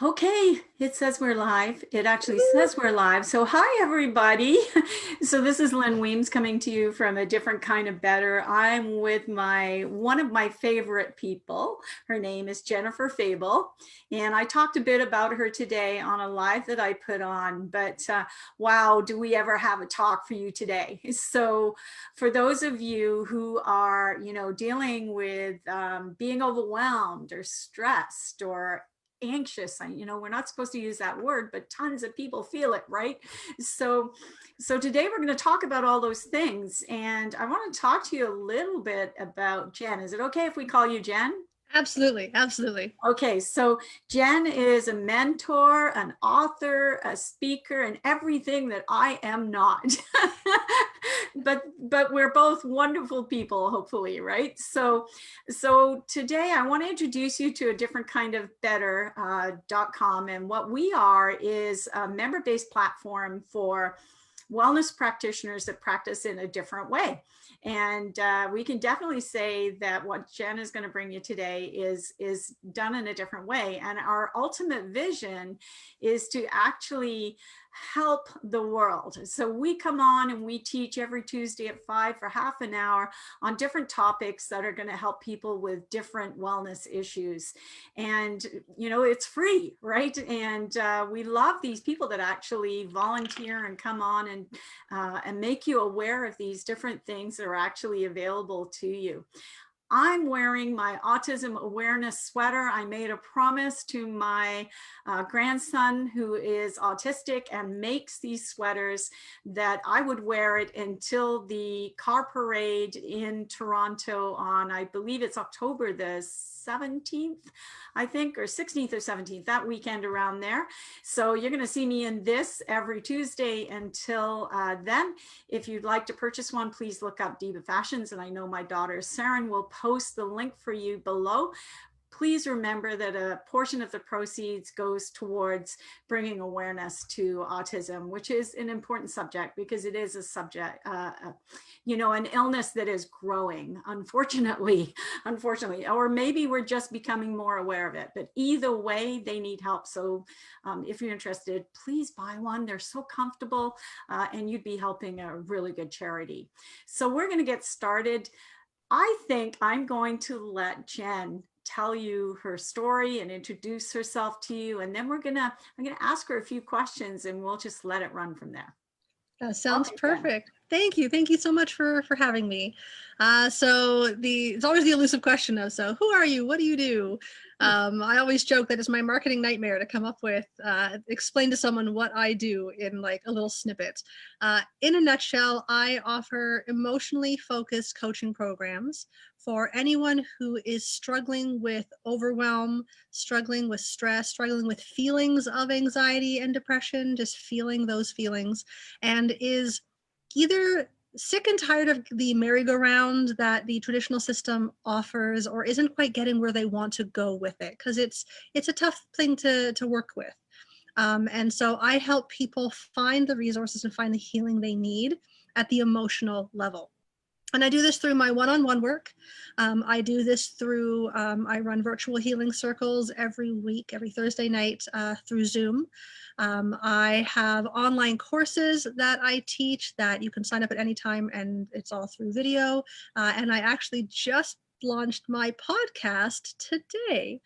Okay, it says we're live. It actually says we're live. So hi everybody. So this is Lynn Weems coming to you from A Different Kind of Better. I'm with one of my favorite people. Her name is Jennifer Fable. And I talked a bit about her today on a live that I put on, but wow, do we ever have a talk for you today. So for those of you who are, dealing with being overwhelmed or stressed or anxious, we're not supposed to use that word, but tons of people feel it, right? So today we're going to talk about all those things, and I want to talk to you a little bit about Jen. Is it okay if we call you Jen? Absolutely, absolutely. Okay, so Jen is a mentor, an author, a speaker, and everything that I am not. but we're both wonderful people, hopefully, right? So today I want to introduce you to A Different Kind of Better.com, and what we are is a member-based platform for wellness practitioners that practice in a different way. And we can definitely say that what Jen is going to bring you today is done in a different way. And our ultimate vision is to actually help the world. So we come on and we teach every Tuesday at 5 for half an hour on different topics that are going to help people with different wellness issues. And, it's free, right? And we love these people that actually volunteer and come on and make you aware of these different things that are actually available to you. I'm wearing my autism awareness sweater. I made a promise to my grandson, who is autistic and makes these sweaters, that I would wear it until the car parade in Toronto on, I believe it's October the 17th, I think, or 16th or 17th, that weekend around there. So you're going to see me in this every Tuesday until then. If you'd like to purchase one, please look up Diva Fashions, and I know my daughter Saren will post the link for you below. Please remember that a portion of the proceeds goes towards bringing awareness to autism, which is an important subject because it is a subject, an illness that is growing, unfortunately, or maybe we're just becoming more aware of it. But either way, they need help. So if you're interested, please buy one. They're so comfortable, and you'd be helping a really good charity. So we're going to get started. I think I'm going to let Jen tell you her story and introduce herself to you, and then I'm gonna ask her a few questions, and we'll just let it run from there. That sounds Okay, Jen. perfect. Thank you. Thank you so much for having me. It's always the elusive question though. So who are you? What do you do? I always joke that it's my marketing nightmare to come up with, explain to someone what I do in like a little snippet. In a nutshell, I offer emotionally focused coaching programs for anyone who is struggling with overwhelm, struggling with stress, struggling with feelings of anxiety and depression, just feeling those feelings, and is either sick and tired of the merry-go-round that the traditional system offers, or isn't quite getting where they want to go with it, because it's a tough thing to work with. And so I help people find the resources and find the healing they need at the emotional level. And I do this through my one-on-one work. I do this through, I run virtual healing circles every week, every Thursday night through Zoom. I have online courses that I teach that you can sign up at any time, and it's all through video. And I actually just launched my podcast today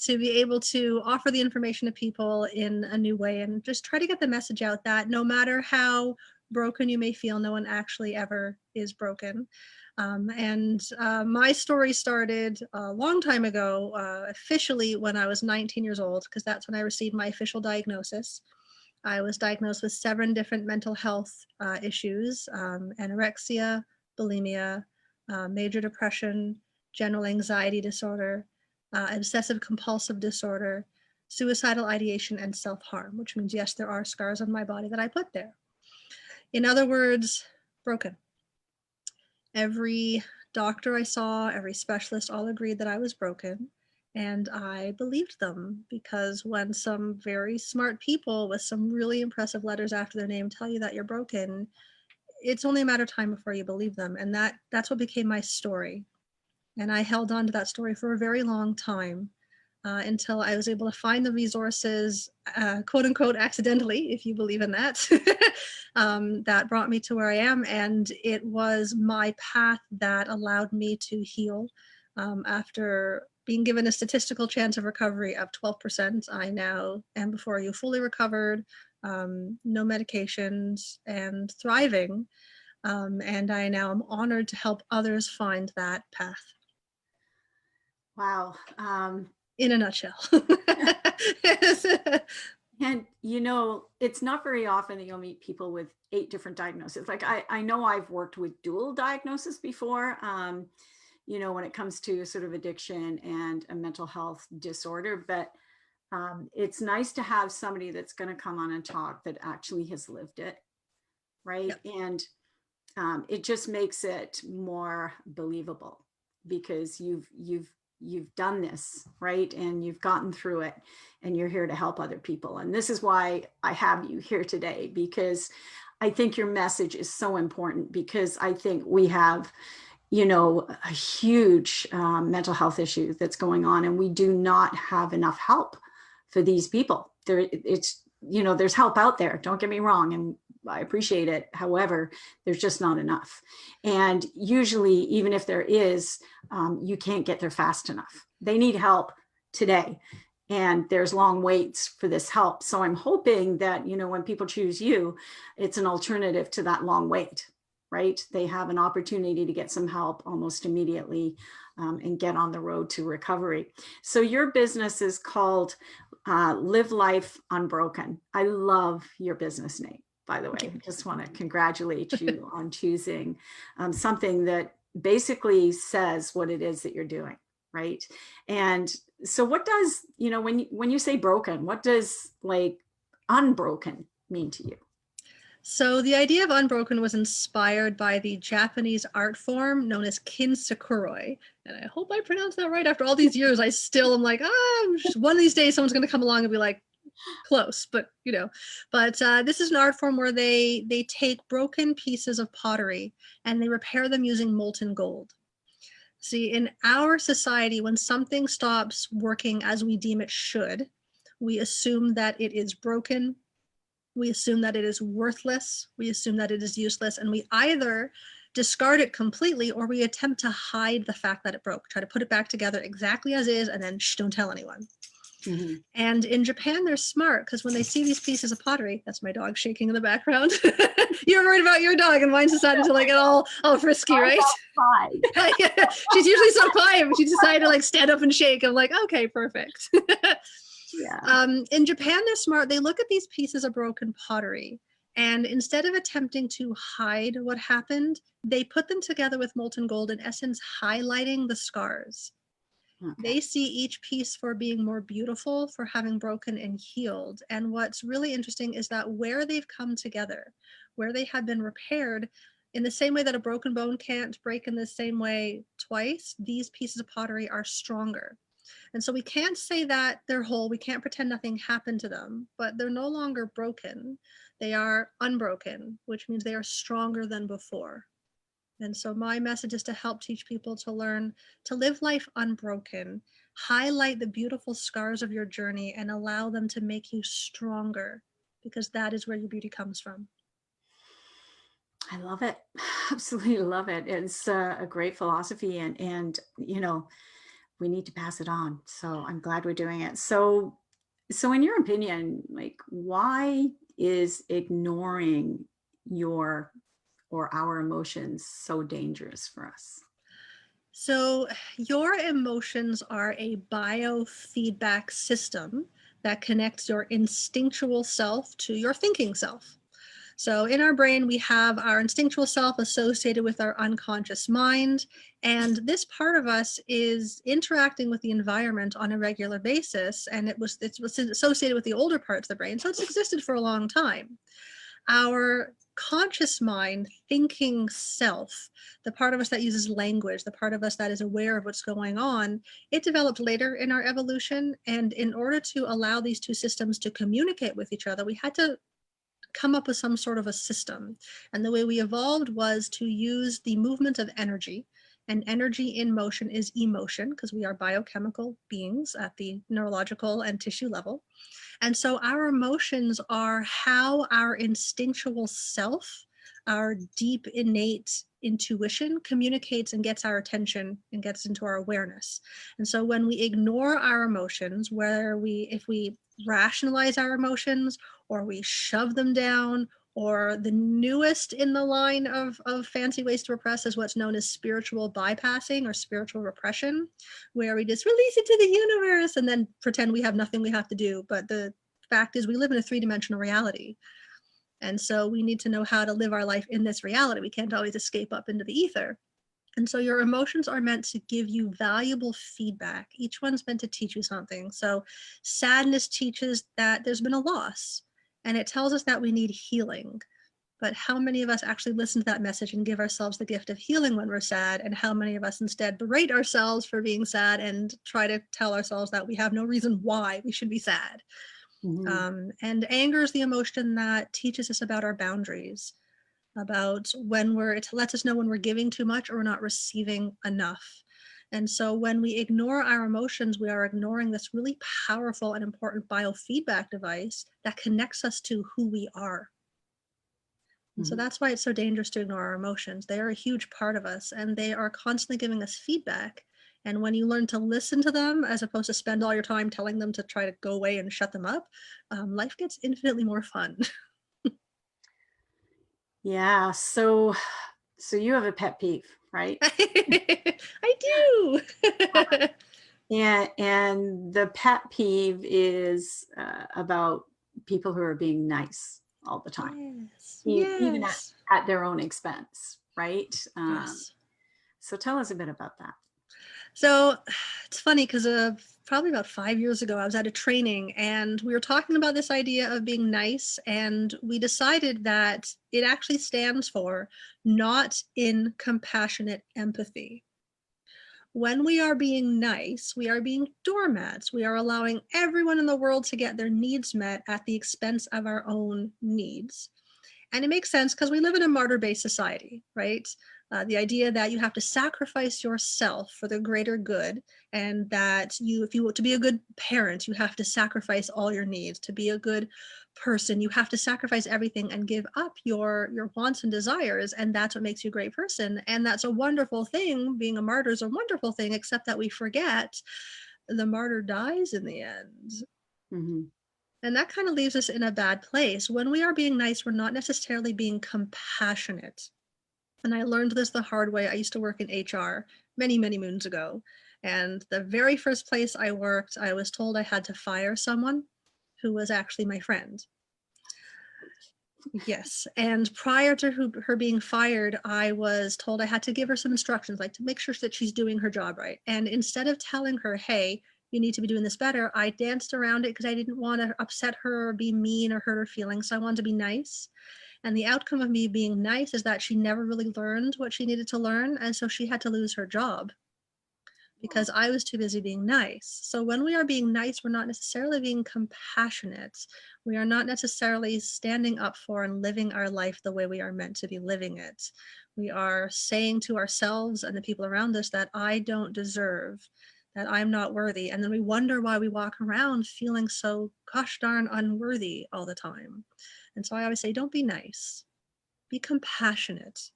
to be able to offer the information to people in a new way and just try to get the message out that no matter how broken you may feel, no one actually ever is broken. My story started a long time ago, officially when I was 19 years old, because that's when I received my official diagnosis. I was diagnosed with 7 different mental health issues: anorexia, bulimia, major depression, general anxiety disorder, obsessive compulsive disorder, suicidal ideation, and self-harm, which means, yes, there are scars on my body that I put there. In other words, broken. Every doctor I saw, every specialist, all agreed that I was broken. And I believed them, because when some very smart people with some really impressive letters after their name tell you that you're broken, it's only a matter of time before you believe them. And that's what became my story. And I held on to that story for a very long time. until I was able to find the resources, quote unquote, accidentally, if you believe in that, that brought me to where I am. And it was my path that allowed me to heal. After being given a statistical chance of recovery of 12%, I now am before you fully recovered, no medications, and thriving. And I now am honored to help others find that path. Wow. In a nutshell. And it's not very often that you'll meet people with 8 different diagnoses. Like I know I've worked with dual diagnosis before, when it comes to sort of addiction and a mental health disorder, but it's nice to have somebody that's going to come on and talk that actually has lived it, right? Yep. And it just makes it more believable because you've done this, right? And you've gotten through it and you're here to help other people. And this is why I have you here today, because I think your message is so important, because I think we have, a huge mental health issue that's going on, and we do not have enough help for these people. There's help out there, don't get me wrong, and I appreciate it. However, there's just not enough. And usually, even if there is, you can't get there fast enough. They need help today. And there's long waits for this help. So I'm hoping that, when people choose you, it's an alternative to that long wait, right? They have an opportunity to get some help almost immediately and get on the road to recovery. So your business is called Live Life Unbroken. I love your business name, by the way. I just want to congratulate you on choosing something that basically says what it is that you're doing, right? And so what does, when you say broken, what does like unbroken mean to you? So the idea of unbroken was inspired by the Japanese art form known as kintsukuroi. And I hope I pronounced that right. After all these years, I still am like, one of these days someone's going to come along and be like, close, but this is an art form where they take broken pieces of pottery and they repair them using molten gold. See, in our society, when something stops working as we deem it should, we assume that it is broken. We assume that it is worthless. We assume that it is useless. And we either discard it completely or we attempt to hide the fact that it broke, try to put it back together exactly as is, and then don't tell anyone. Mm-hmm. And in Japan, they're smart because when they see these pieces of pottery, that's my dog shaking in the background. You're worried about your dog, and mine decided to get all frisky, right? Yeah, she's usually so quiet, but she decided to stand up and shake. I'm like, okay, perfect. Yeah. In Japan, they're smart. They look at these pieces of broken pottery, and instead of attempting to hide what happened, they put them together with molten gold, in essence, highlighting the scars. Okay. They see each piece for being more beautiful, for having broken and healed. And what's really interesting is that where they've come together, where they have been repaired, in the same way that a broken bone can't break in the same way twice, these pieces of pottery are stronger. And so we can't say that they're whole. We can't pretend nothing happened to them, but they're no longer broken. They are unbroken, which means they are stronger than before. And so my message is to help teach people to learn to live life unbroken, highlight the beautiful scars of your journey, and allow them to make you stronger, because that is where your beauty comes from. I love it. Absolutely love it. It's a great philosophy, and we need to pass it on. So I'm glad we're doing it. So in your opinion, why is ignoring your or our emotions so dangerous for us? So your emotions are a biofeedback system that connects your instinctual self to your thinking self. So in our brain, we have our instinctual self associated with our unconscious mind. And this part of us is interacting with the environment on a regular basis. And it was associated with the older parts of the brain. So it's existed for a long time. Our conscious mind, thinking self, the part of us that uses language, the part of us that is aware of what's going on, it developed later in our evolution. And in order to allow these two systems to communicate with each other, we had to come up with some sort of a system. And the way we evolved was to use the movement of energy and energy in motion is emotion, because we are biochemical beings at the neurological and tissue level. And so our emotions are how our instinctual self, our deep innate intuition communicates and gets our attention and gets into our awareness. And so when we ignore our emotions, if we rationalize our emotions or we shove them down, or the newest in the line of fancy ways to repress is what's known as spiritual bypassing or spiritual repression, where we just release it to the universe and then pretend we have nothing we have to do. But the fact is we live in a three-dimensional reality. And so we need to know how to live our life in this reality. We can't always escape up into the ether. And so your emotions are meant to give you valuable feedback. Each one's meant to teach you something. So sadness teaches that there's been a loss, and it tells us that we need healing. But how many of us actually listen to that message and give ourselves the gift of healing when we're sad? And how many of us instead berate ourselves for being sad and try to tell ourselves that we have no reason why we should be sad? And anger is the emotion that teaches us about our boundaries, about it lets us know when we're giving too much or we're not receiving enough. And so when we ignore our emotions, we are ignoring this really powerful and important biofeedback device that connects us to who we are. And so that's why it's so dangerous to ignore our emotions. They are a huge part of us, and they are constantly giving us feedback. And when you learn to listen to them, as opposed to spend all your time telling them to try to go away and shut them up, life gets infinitely more fun. Yeah. So you have a pet peeve, right? I do. Yeah. And the pet peeve is about people who are being nice all the time, Yes. even Yes. at their own expense, right? Yes. So tell us a bit about that. So it's funny because probably about 5 years ago, I was at a training and we were talking about this idea of being nice. And we decided that it actually stands for not in compassionate empathy. When we are being nice, we are being doormats. We are allowing everyone in the world to get their needs met at the expense of our own needs. And it makes sense because we live in a martyr-based society, right? The idea that you have to sacrifice yourself for the greater good, and that if you want to be a good parent, you have to sacrifice all your needs. To be a good person, you have to sacrifice everything and give up your wants and desires, and that's what makes you a great person. And that's a wonderful thing. Being a martyr is a wonderful thing, except that we forget the martyr dies in the end. Mm-hmm. And that kind of leaves us in a bad place. When we are being nice, we're not necessarily being compassionate. And I learned this the hard way. I used to work in HR many, many moons ago. And the very first place I worked, I was told I had to fire someone who was actually my friend. Yes. And prior to her being fired, I was told I had to give her some instructions, like to make sure that she's doing her job right. And instead of telling her, hey, you need to be doing this better, I danced around it because I didn't want to upset her or be mean or hurt her feelings. So I wanted to be nice. And the outcome of me being nice is that she never really learned what she needed to learn. And so she had to lose her job because I was too busy being nice. So when we are being nice, we're not necessarily being compassionate. We are not necessarily standing up for and living our life the way we are meant to be living it. We are saying to ourselves and the people around us that I don't deserve, that I'm not worthy. And then we wonder why we walk around feeling so gosh darn unworthy all the time. And so I always say, don't be nice, be compassionate,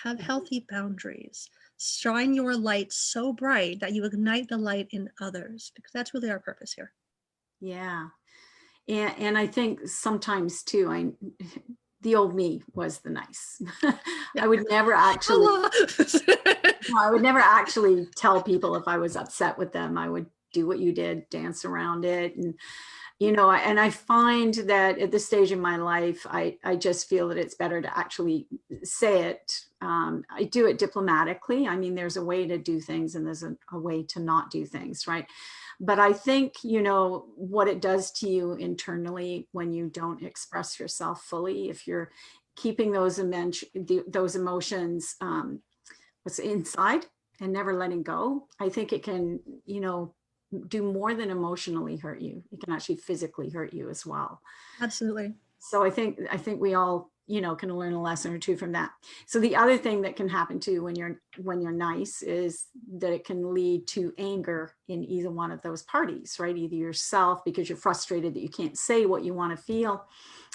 have healthy boundaries, shine your light so bright that you ignite the light in others, because that's really our purpose here. Yeah. And I think sometimes too, the old me was the nice. Yeah. I would never actually tell people if I was upset with them. I would do what you did, dance around it. And, and I find that at this stage in my life, I just feel that it's better to actually say it. I do it diplomatically. I mean, there's a way to do things and there's a way to not do things, right? But I think, what it does to you internally when you don't express yourself fully, if you're keeping those emotions what's inside and never letting go, I think it can, do more than emotionally hurt you. It can actually physically hurt you as well. Absolutely. So I think we all, can learn a lesson or two from that. So the other thing that can happen too when you're nice is that it can lead to anger in either one of those parties, right? Either yourself because you're frustrated that you can't say what you want to feel.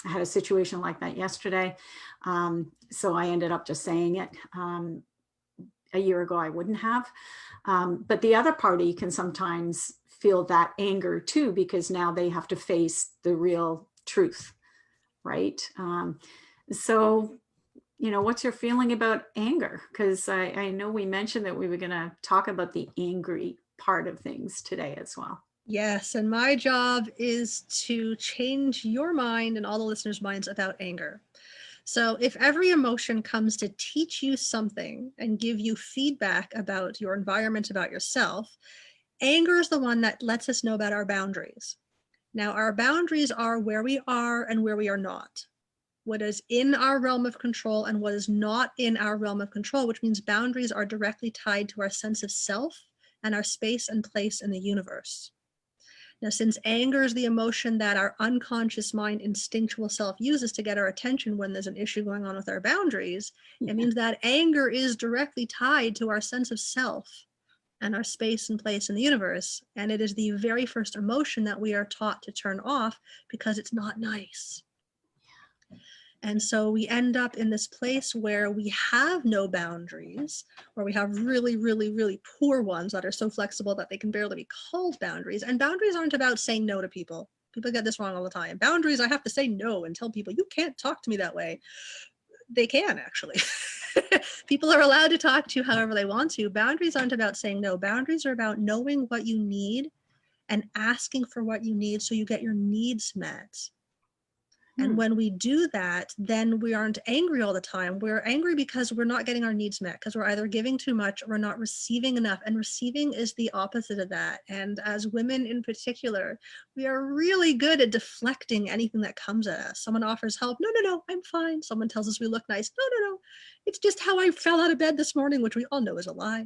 I had a situation like that yesterday. So I ended up just saying it. A year ago, I wouldn't have. But the other party can sometimes feel that anger too, because now they have to face the real truth, right? So, what's your feeling about anger? Because I know we mentioned that we were going to talk about the angry part of things today as well. Yes, and my job is to change your mind and all the listeners' minds about anger. So, if every emotion comes to teach you something and give you feedback about your environment, about yourself, anger is the one that lets us know about our boundaries. Now, our boundaries are where we are and where we are not, what is in our realm of control and what is not in our realm of control, which means boundaries are directly tied to our sense of self and our space and place in the universe. Now, since anger is the emotion that our unconscious mind instinctual self uses to get our attention when there's an issue going on with our boundaries, it means that anger is directly tied to our sense of self and our space and place in the universe. And it is the very first emotion that we are taught to turn off because it's not nice. And so we end up in this place where we have no boundaries, or we have really, really, really poor ones that are so flexible that they can barely be called boundaries. And boundaries aren't about saying no to people. People get this wrong all the time. Boundaries, I have to say no and tell people, you can't talk to me that way. They can actually. People are allowed to talk to you however they want to. Boundaries aren't about saying no. Boundaries are about knowing what you need and asking for what you need so you get your needs met. And when we do that, then we aren't angry all the time. We're angry because we're not getting our needs met, because we're either giving too much or we're not receiving enough. And receiving is the opposite of that. And as women in particular, we are really good at deflecting anything that comes at us. Someone offers help. No, no, no, I'm fine. Someone tells us we look nice. No, no, no. It's just how I fell out of bed this morning, which we all know is a lie.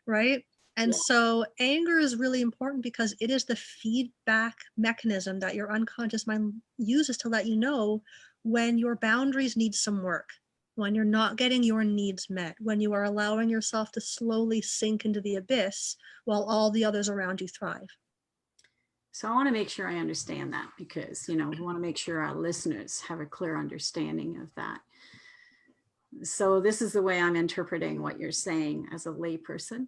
Right? And so anger is really important because it is the feedback mechanism that your unconscious mind uses to let you know when your boundaries need some work, when you're not getting your needs met, when you are allowing yourself to slowly sink into the abyss while all the others around you thrive. So I want to make sure I understand that because, we want to make sure our listeners have a clear understanding of that. So this is the way I'm interpreting what you're saying as a layperson.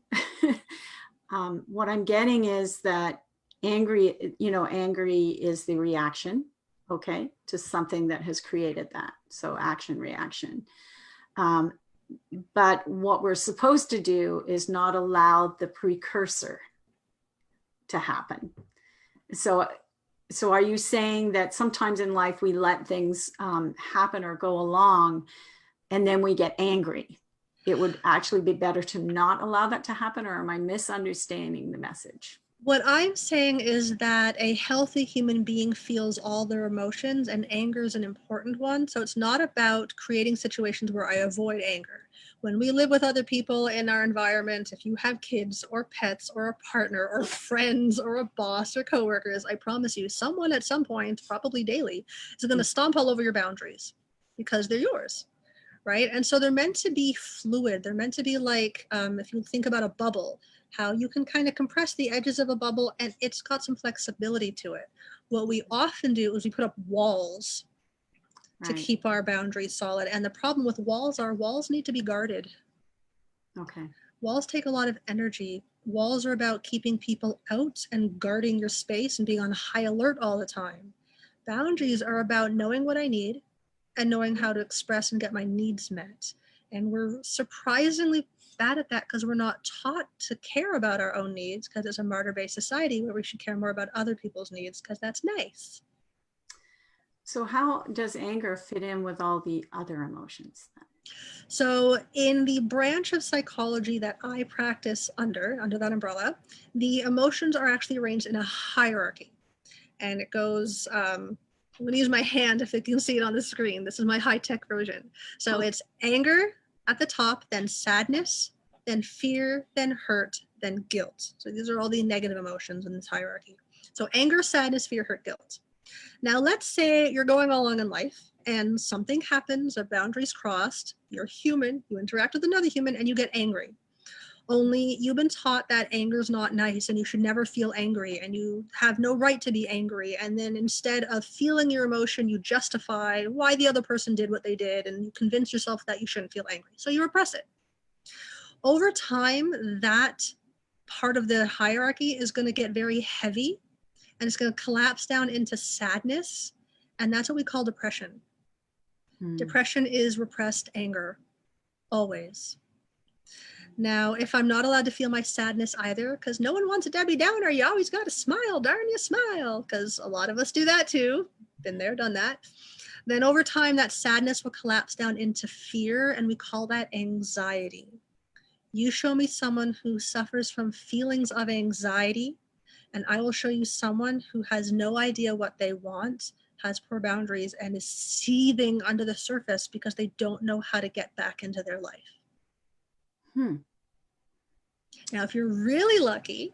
What I'm getting is that angry is the reaction, okay, to something that has created that. So action, reaction. But what we're supposed to do is not allow the precursor to happen. So are you saying that sometimes in life we let things happen or go along and then we get angry? It would actually be better to not allow that to happen, or am I misunderstanding the message? What I'm saying is that a healthy human being feels all their emotions, and anger is an important one. So it's not about creating situations where I avoid anger. When we live with other people in our environment, if you have kids or pets or a partner or friends or a boss or coworkers, I promise you, someone at some point, probably daily, is going to stomp all over your boundaries because they're yours. Right? And so they're meant to be fluid. They're meant to be like, if you think about a bubble, how you can kind of compress the edges of a bubble and it's got some flexibility to it. What we often do is we put up walls to keep our boundaries solid. And the problem with walls are walls need to be guarded. Okay. Walls take a lot of energy. Walls are about keeping people out and guarding your space and being on high alert all the time. Boundaries are about knowing what I need and knowing how to express and get my needs met. And we're surprisingly bad at that because we're not taught to care about our own needs, because it's a martyr-based society where we should care more about other people's needs because that's nice. So how does anger fit in with all the other emotions then? So in the branch of psychology that I practice under that umbrella, the emotions are actually arranged in a hierarchy. And it goes, I'm going to use my hand if you can see it on the screen. This is my high-tech version. So It's anger at the top, then sadness, then fear, then hurt, then guilt. So these are all the negative emotions in this hierarchy. So anger, sadness, fear, hurt, guilt. Now, let's say you're going along in life and something happens, a boundary's crossed, you're human, you interact with another human, and you get angry. Only you've been taught that anger is not nice and you should never feel angry and you have no right to be angry. And then instead of feeling your emotion, you justify why the other person did what they did and you convince yourself that you shouldn't feel angry. So you repress it. Over time, that part of the hierarchy is going to get very heavy and it's going to collapse down into sadness. And that's what we call depression. Depression is repressed anger, always. Now, if I'm not allowed to feel my sadness either, because no one wants a Debbie Downer, you always got to smile, darn you smile, because a lot of us do that too. Been there, done that. Then over time, that sadness will collapse down into fear, and we call that anxiety. You show me someone who suffers from feelings of anxiety, and I will show you someone who has no idea what they want, has poor boundaries, and is seething under the surface because they don't know how to get back into their life. Now, if you're really lucky,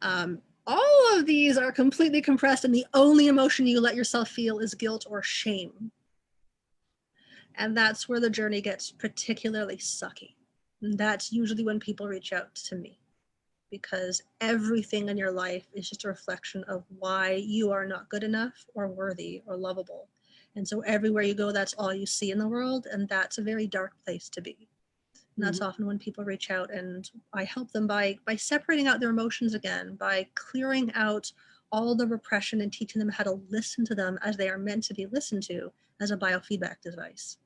all of these are completely compressed and the only emotion you let yourself feel is guilt or shame. And that's where the journey gets particularly sucky. And that's usually when people reach out to me, because everything in your life is just a reflection of why you are not good enough or worthy or lovable. And so everywhere you go, that's all you see in the world. And that's a very dark place to be. And that's often when people reach out, and I help them by separating out their emotions again, by clearing out all the repression and teaching them how to listen to them as they are meant to be listened to as a biofeedback device.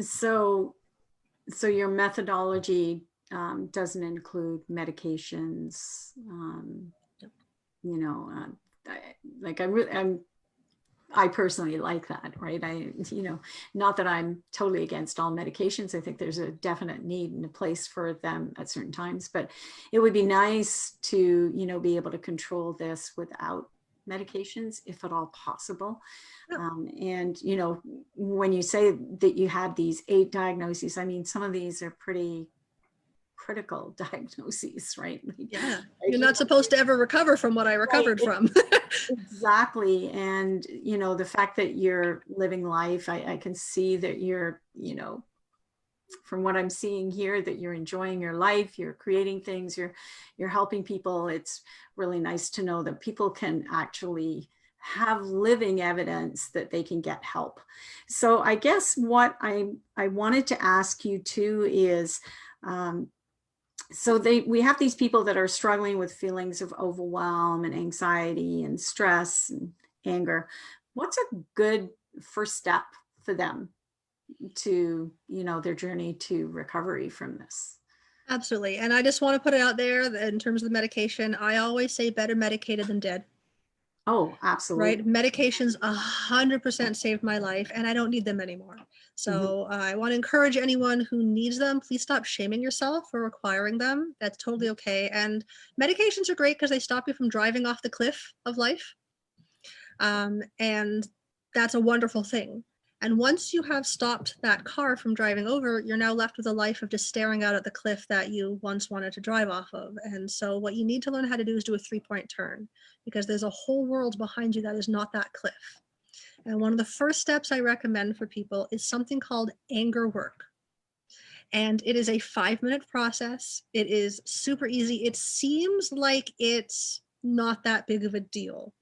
So your methodology doesn't include medications, you know, I personally like that, right? Not that I'm totally against all medications. I think there's a definite need and a place for them at certain times, but it would be nice to, be able to control this without medications, if at all possible. And, when you say that you had these 8 diagnoses, I mean, some of these are pretty critical diagnoses, right? Yeah, you're not supposed to ever recover from what I recovered from. Exactly. And, the fact that you're living life, I can see that you're, from what I'm seeing here, that you're enjoying your life, you're creating things, you're helping people. It's really nice to know that people can actually have living evidence that they can get help. So I guess what I wanted to ask you too is, so we have these people that are struggling with feelings of overwhelm and anxiety and stress and anger. What's a good first step for them to, their journey to recovery from this? Absolutely. And I just want to put it out there that in terms of the medication, I always say better medicated than dead. Oh, absolutely. Right. Medications 100% saved my life and I don't need them anymore. So I want to encourage anyone who needs them, please stop shaming yourself for requiring them. That's totally okay. And medications are great because they stop you from driving off the cliff of life. And that's a wonderful thing. And once you have stopped that car from driving over, you're now left with a life of just staring out at the cliff that you once wanted to drive off of. And so what you need to learn how to do is do a 3-point turn, because there's a whole world behind you that is not that cliff. And one of the first steps I recommend for people is something called anger work. And it is a 5-minute process. It is super easy. It seems like it's not that big of a deal.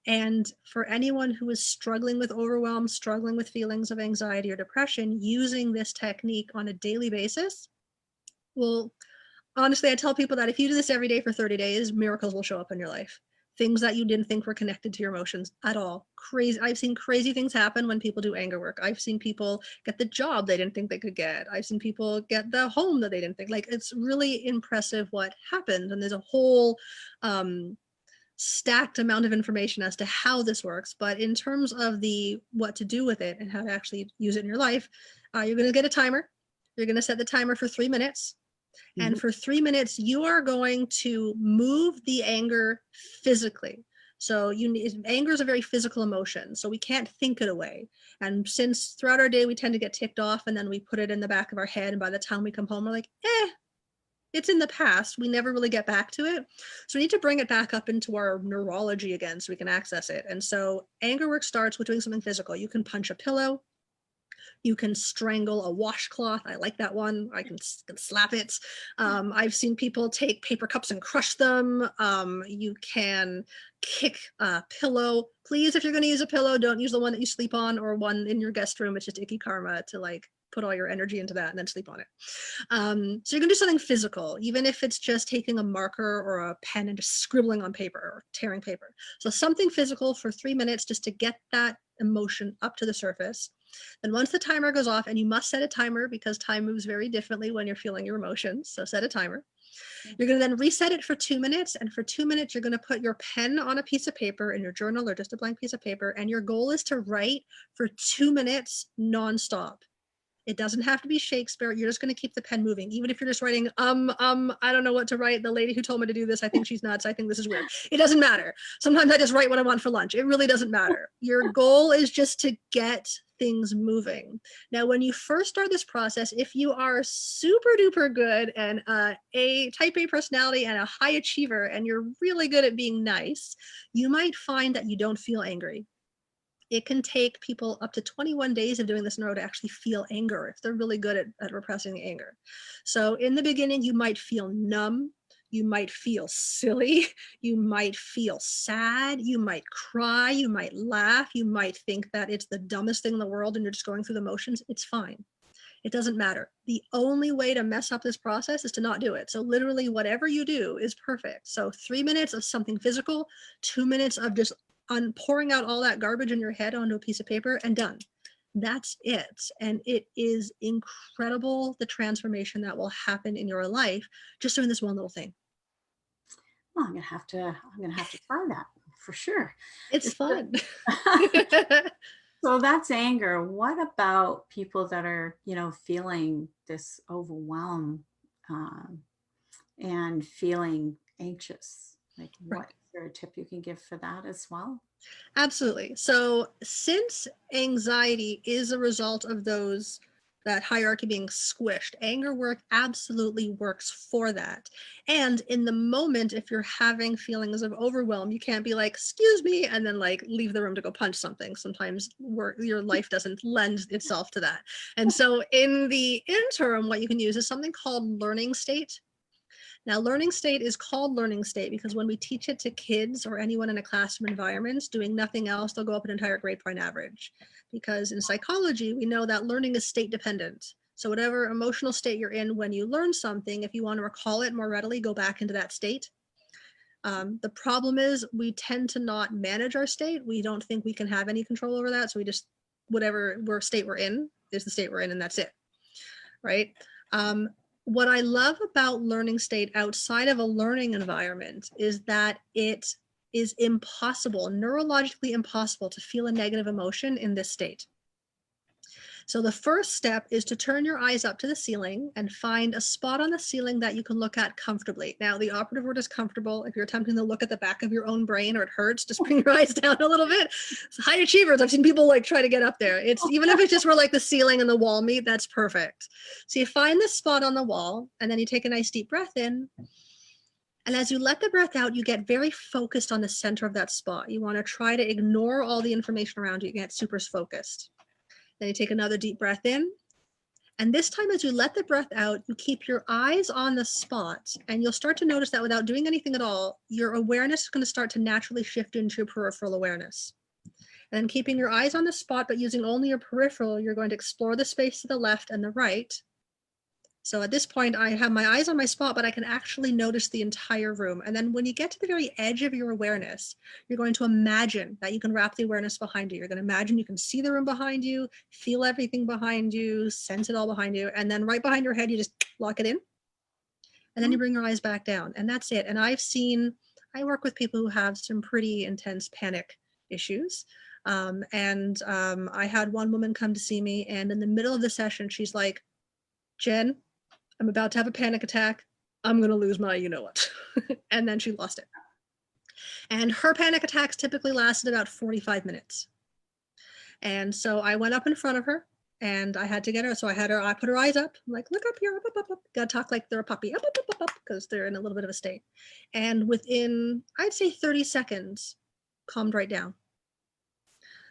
And for anyone who is struggling with overwhelm, struggling with feelings of anxiety or depression, using this technique on a daily basis, well, honestly, I tell people that if you do this every day for 30 days, miracles will show up in your life. Things that you didn't think were connected to your emotions at all. Crazy. I've seen crazy things happen when people do anger work. I've seen people get the job they didn't think they could get. I've seen people get the home that they didn't think. Like, it's really impressive what happened. And there's a whole stacked amount of information as to how this works. But in terms of the what to do with it and how to actually use it in your life, you're going to get a timer. You're going to set the timer for 3 minutes. And for 3 minutes, you are going to move the anger physically. So anger is a very physical emotion. So we can't think it away. And since throughout our day, we tend to get ticked off and then we put it in the back of our head. And by the time we come home, we're like, it's in the past. We never really get back to it. So we need to bring it back up into our neurology again so we can access it. And so anger work starts with doing something physical. You can punch a pillow. You can strangle a washcloth. I like that one. I can slap it. I've seen people take paper cups and crush them. You can kick a pillow. Please, if you're going to use a pillow, don't use the one that you sleep on or one in your guest room. It's just icky karma to like put all your energy into that and then sleep on it. So you're gonna do something physical, even if it's just taking a marker or a pen and just scribbling on paper or tearing paper. So something physical for 3 minutes just to get that emotion up to the surface. Then once the timer goes off, and you must set a timer because time moves very differently when you're feeling your emotions, so set a timer. You're going to then reset it for 2 minutes, and for 2 minutes you're going to put your pen on a piece of paper in your journal or just a blank piece of paper, and your goal is to write for 2 minutes nonstop. It doesn't have to be Shakespeare. You're just going to keep the pen moving. Even if you're just writing, I don't know what to write. The lady who told me to do this, I think she's nuts. I think this is weird. It doesn't matter. Sometimes I just write what I want for lunch. It really doesn't matter. Your goal is just to get things moving. Now, when you first start this process, if you are super duper good and a type A personality and a high achiever, and you're really good at being nice, you might find that you don't feel angry. It can take people up to 21 days of doing this in a row to actually feel anger if they're really good at repressing the anger. So in the beginning, you might feel numb, you might feel silly, you might feel sad, you might cry, you might laugh, you might think that it's the dumbest thing in the world and you're just going through the motions. It's fine. It doesn't matter. The only way to mess up this process is to not do it. So literally whatever you do is perfect. So 3 minutes of something physical, 2 minutes of just pouring out all that garbage in your head onto a piece of paper, and done. That's it. And it is incredible the transformation that will happen in your life just doing this one little thing. Well, I'm gonna have to try that for sure. It's fun. So that's anger. What about people that are, feeling this overwhelm and feeling anxious? Like, what is there a tip you can give for that as well? Absolutely. So since anxiety is a result of that hierarchy being squished, anger work absolutely works for that. And in the moment, if you're having feelings of overwhelm, you can't be like, excuse me, and then like leave the room to go punch something. Sometimes your life doesn't lend itself to that. And so in the interim, what you can use is something called learning state. Now, learning state is called learning state because when we teach it to kids or anyone in a classroom environment doing nothing else, they'll go up an entire grade point average. Because in psychology, we know that learning is state dependent. So whatever emotional state you're in when you learn something, if you want to recall it more readily, go back into that state. The problem is we tend to not manage our state. We don't think we can have any control over that. So we just, whatever state we're in is the state we're in, and that's it, right? What I love about learning state outside of a learning environment is that it is impossible, neurologically impossible, to feel a negative emotion in this state. So the first step is to turn your eyes up to the ceiling and find a spot on the ceiling that you can look at comfortably. Now, the operative word is comfortable. If you're attempting to look at the back of your own brain or it hurts, just bring your eyes down a little bit. So high achievers, I've seen people like try to get up there. It's even if it's just where like the ceiling and the wall meet, that's perfect. So you find this spot on the wall, and then you take a nice deep breath in. And as you let the breath out, you get very focused on the center of that spot. You want to try to ignore all the information around you. You get super focused. Then you take another deep breath in. And this time, as you let the breath out, you keep your eyes on the spot, and you'll start to notice that without doing anything at all, your awareness is going to start to naturally shift into your peripheral awareness. And then keeping your eyes on the spot, but using only your peripheral, you're going to explore the space to the left and the right. So at this point, I have my eyes on my spot, but I can actually notice the entire room. And then when you get to the very edge of your awareness, you're going to imagine that you can wrap the awareness behind you. You're going to imagine you can see the room behind you, feel everything behind you, sense it all behind you. And then right behind your head, you just lock it in. And then you bring your eyes back down. And that's it. And I work with people who have some pretty intense panic issues. I had one woman come to see me, and in the middle of the session, she's like, Jen, I'm about to have a panic attack. I'm going to lose my you-know-what. And then she lost it. And her panic attacks typically lasted about 45 minutes. And so I went up in front of her And I had to get her. So I put her eyes up. I'm like, look up here, up. Gotta talk like they're a puppy, up, because they're in a little bit of a state. And within, I'd say 30 seconds, calmed right down.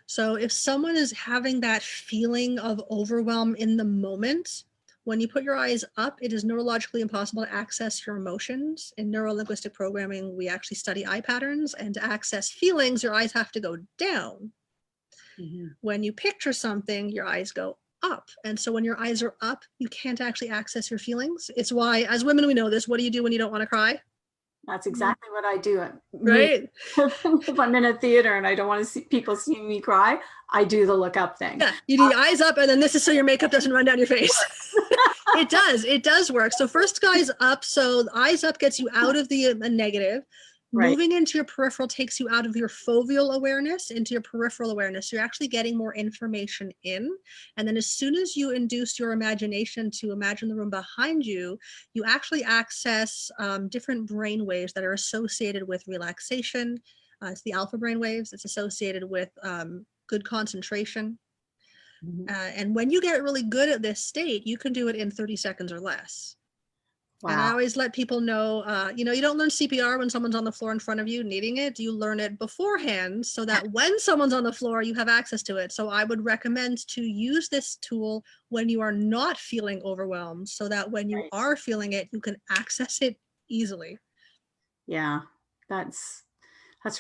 So if someone is having that feeling of overwhelm in the moment, when you put your eyes up, it is neurologically impossible to access your emotions. In neurolinguistic programming, we actually study eye patterns, and to access feelings, your eyes have to go down. When you picture something, your eyes go up. And so when your eyes are up, you can't actually access your feelings. It's why, as women, we know this. What do you do when you don't want to cry? That's exactly what I do. Right? If I'm in a theater and I don't want to see people see me cry, I do the look up thing. Yeah, you do the eyes up, and then this is so your makeup doesn't run down your face. It does work. So first eyes up. So the eyes up gets you out of the negative. Right. Moving into your peripheral takes you out of your foveal awareness into your peripheral awareness. So you're actually getting more information in. And then as soon as you induce your imagination to imagine the room behind you, you actually access different brain waves that are associated with relaxation. It's the alpha brain waves. It's associated with good concentration. And when you get really good at this state, you can do it in 30 seconds or less. Wow. And I always let people know, you don't learn CPR when someone's on the floor in front of you needing it. You learn it beforehand so that when someone's on the floor, you have access to it. So I would recommend to use this tool when you are not feeling overwhelmed, so that when you are feeling it, you can access it easily. Yeah, that's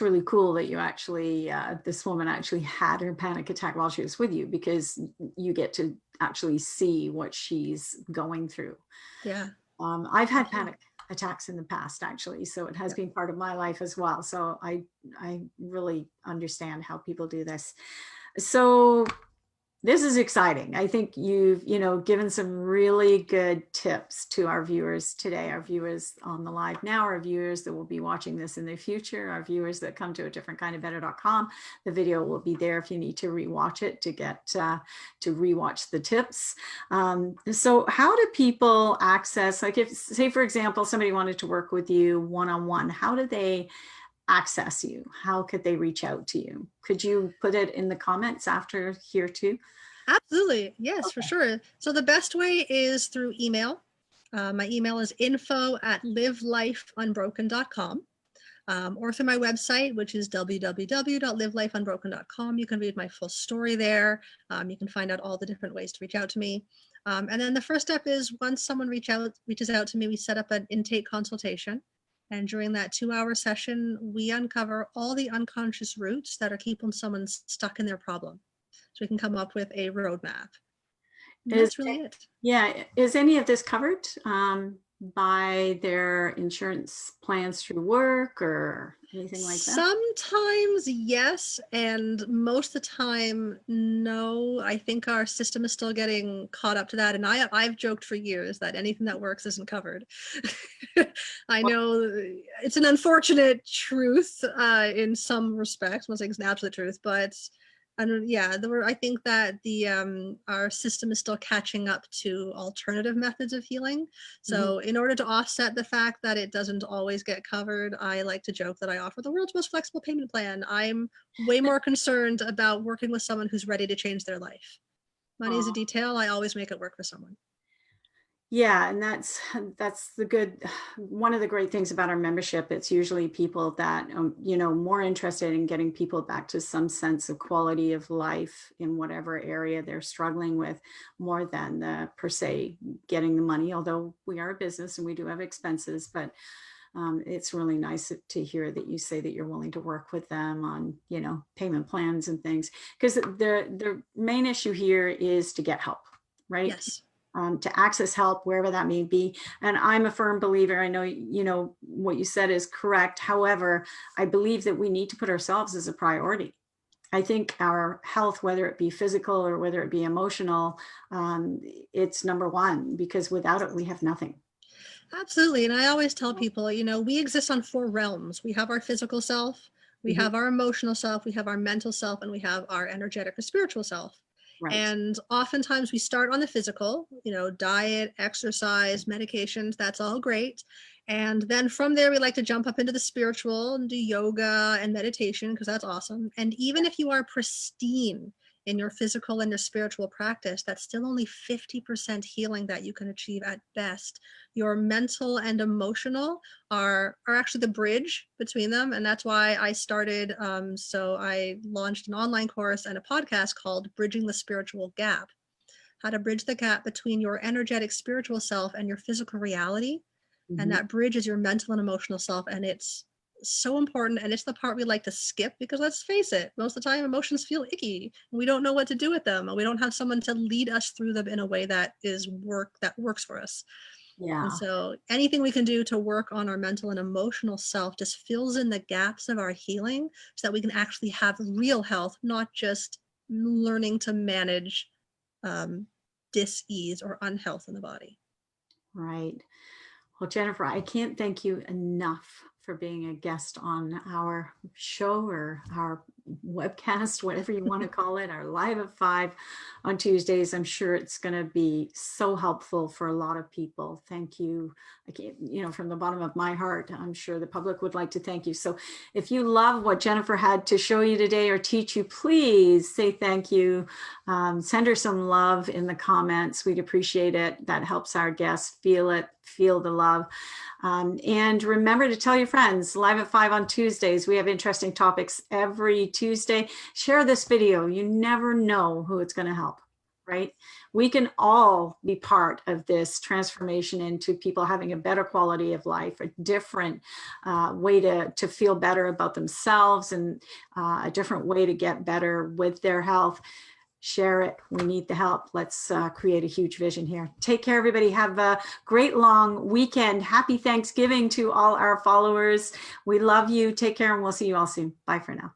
really cool that you actually, this woman actually had her panic attack while she was with you, because you get to actually see what she's going through. Yeah. I've had panic attacks in the past, actually, so it has been part of my life as well. So I really understand how people do this. So this is exciting. I think you've, given some really good tips to our viewers today, our viewers on the live now, our viewers that will be watching this in the future, our viewers that come to a different kind of better.com. The video will be there if you need to rewatch it to get to rewatch the tips. So how do people access, like if, say, for example, somebody wanted to work with you one-on-one, how do they access you? How could they reach out to you? Could you put it in the comments after here too? Absolutely. Yes, for sure. So the best way is through email. My email is info@livelifeunbroken.com, or through my website, which is www.livelifeunbroken.com. You can read my full story there. You can find out all the different ways to reach out to me. And then the first step is, once someone reaches out to me, we set up an intake consultation. And during that 2-hour session, we uncover all the unconscious roots that are keeping someone stuck in their problem. So we can come up with a roadmap. That's really it. Yeah. Is any of this covered by their insurance plans through work or anything like that? Sometimes yes, and most of the time no. I think our system is still getting caught up to that, and I've joked for years that anything that works isn't covered. I know it's an unfortunate truth in some respects. I'm not saying it's an absolute truth, but I think that our system is still catching up to alternative methods of healing. So in order to offset the fact that it doesn't always get covered, I like to joke that I offer the world's most flexible payment plan. I'm way more concerned about working with someone who's ready to change their life. Money is a detail. I always make it work for someone. Yeah, and that's one of the great things about our membership. It's usually people that, more interested in getting people back to some sense of quality of life in whatever area they're struggling with, more than the per se getting the money, although we are a business and we do have expenses, but it's really nice to hear that you say that you're willing to work with them on, payment plans and things, because the main issue here is to get help, right? Yes. To access help wherever that may be. And I'm a firm believer, I know, what you said is correct. However, I believe that we need to put ourselves as a priority. I think our health, whether it be physical or whether it be emotional, it's number one, because without it, we have nothing. Absolutely. And I always tell people, we exist on 4 realms. We have our physical self, we have our emotional self, we have our mental self, and we have our energetic or spiritual self. Right. And oftentimes we start on the physical, diet, exercise, medications, that's all great. And then from there, we like to jump up into the spiritual and do yoga and meditation, because that's awesome. And even if you are pristine in your physical and your spiritual practice, that's still only 50% healing that you can achieve at best. Your mental and emotional are actually the bridge between them. And that's why I started, so I launched an online course and a podcast called Bridging the Spiritual Gap, how to bridge the gap between your energetic spiritual self and your physical reality. And that bridge is your mental and emotional self. And it's so important. And it's the part we like to skip because, let's face it, most of the time emotions feel icky. We don't know what to do with them. And we don't have someone to lead us through them in a way that works for us. Yeah. And so anything we can do to work on our mental and emotional self just fills in the gaps of our healing so that we can actually have real health, not just learning to manage dis-ease or unhealth in the body. Right. Well, Jennifer, I can't thank you enough for being a guest on our show or our webcast, whatever you want to call it, our Live at 5 on Tuesdays. I'm sure it's going to be so helpful for a lot of people. Thank you. I can't, from the bottom of my heart, I'm sure the public would like to thank you. So if you love what Jennifer had to show you today or teach you, please say thank you. Send her some love in the comments. We'd appreciate it. That helps our guests feel the love. And remember to tell your friends, Live at 5 on Tuesdays. We have interesting topics every Tuesday. Share this video. You never know who it's going to help, right? We can all be part of this transformation into people having a better quality of life, a different way to feel better about themselves, and a different way to get better with their health. Share it. We need the help. Let's create a huge vision here. Take care, everybody. Have a great long weekend. Happy Thanksgiving to all our followers. We love you. Take care, and we'll see you all soon. Bye for now.